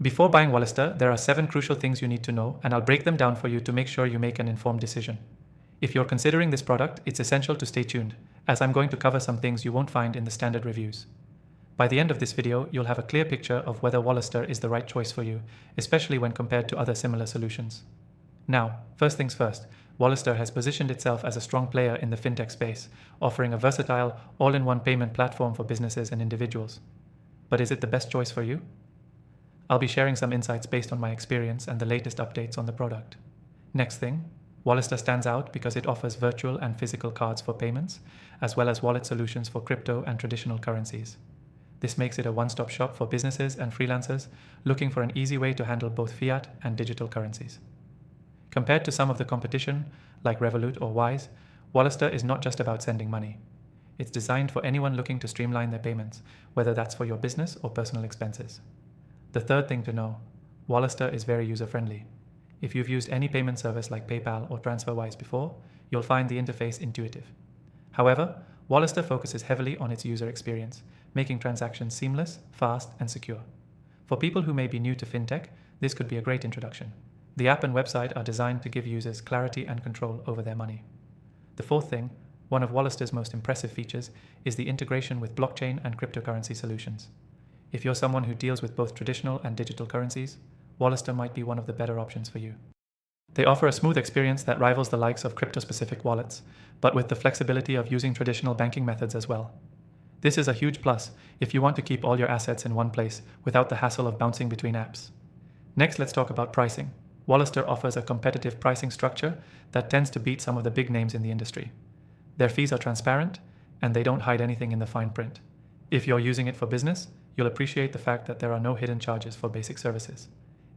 Before buying Wallester, there are 7 crucial things you need to know, and I'll break them down for you to make sure you make an informed decision. If you're considering this product, it's essential to stay tuned, as I'm going to cover some things you won't find in the standard reviews. By the end of this video, you'll have a clear picture of whether Wallester is the right choice for you, especially when compared to other similar solutions. Now, first things first, Wallester has positioned itself as a strong player in the fintech space, offering a versatile, all-in-one payment platform for businesses and individuals. But is it the best choice for you? I'll be sharing some insights based on my experience and the latest updates on the product. Next thing, Wallester stands out because it offers virtual and physical cards for payments, as well as wallet solutions for crypto and traditional currencies. This makes it a one-stop shop for businesses and freelancers looking for an easy way to handle both fiat and digital currencies. Compared to some of the competition, like Revolut or Wise, Wallester is not just about sending money. It's designed for anyone looking to streamline their payments, whether that's for your business or personal expenses. The third thing to know, Wallester is very user-friendly. If you've used any payment service like PayPal or TransferWise before, you'll find the interface intuitive. However, Wallester focuses heavily on its user experience, making transactions seamless, fast, and secure. For people who may be new to fintech, this could be a great introduction. The app and website are designed to give users clarity and control over their money. The fourth thing, one of Wallester's most impressive features, is the integration with blockchain and cryptocurrency solutions. If you're someone who deals with both traditional and digital currencies, Wallester might be one of the better options for you. They offer a smooth experience that rivals the likes of crypto-specific wallets, but with the flexibility of using traditional banking methods as well. This is a huge plus if you want to keep all your assets in one place without the hassle of bouncing between apps. Next, let's talk about pricing. Wallester offers a competitive pricing structure that tends to beat some of the big names in the industry. Their fees are transparent, and they don't hide anything in the fine print. If you're using it for business, you'll appreciate the fact that there are no hidden charges for basic services.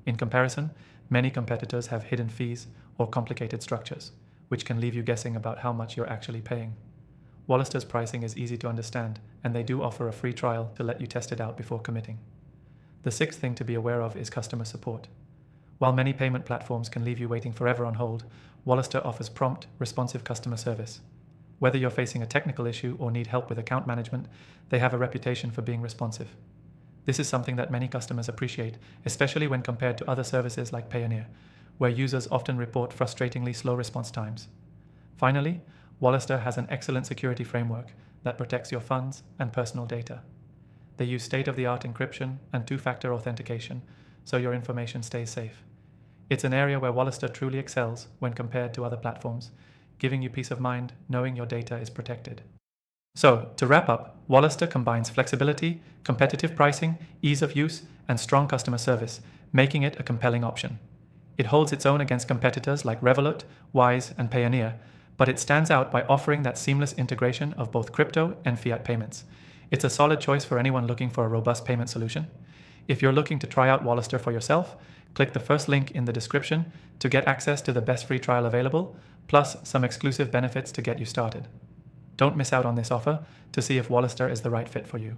In comparison, many competitors have hidden fees or complicated structures, which can leave you guessing about how much you're actually paying. Wallester's pricing is easy to understand, and they do offer a free trial to let you test it out before committing. The sixth thing to be aware of is customer support. While many payment platforms can leave you waiting forever on hold, Wallester offers prompt, responsive customer service. Whether you're facing a technical issue or need help with account management, they have a reputation for being responsive. This is something that many customers appreciate, especially when compared to other services like Payoneer, where users often report frustratingly slow response times. Finally, Wallester has an excellent security framework that protects your funds and personal data. They use state-of-the-art encryption and two-factor authentication, so your information stays safe. It's an area where Wallester truly excels when compared to other platforms, giving you peace of mind knowing your data is protected. So, to wrap up, Wallester combines flexibility, competitive pricing, ease of use, and strong customer service, making it a compelling option. It holds its own against competitors like Revolut, Wise, and Payoneer, but it stands out by offering that seamless integration of both crypto and fiat payments. It's a solid choice for anyone looking for a robust payment solution. If you're looking to try out Wallester for yourself, click the first link in the description to get access to the best free trial available, plus some exclusive benefits to get you started. Don't miss out on this offer to see if Wallester is the right fit for you.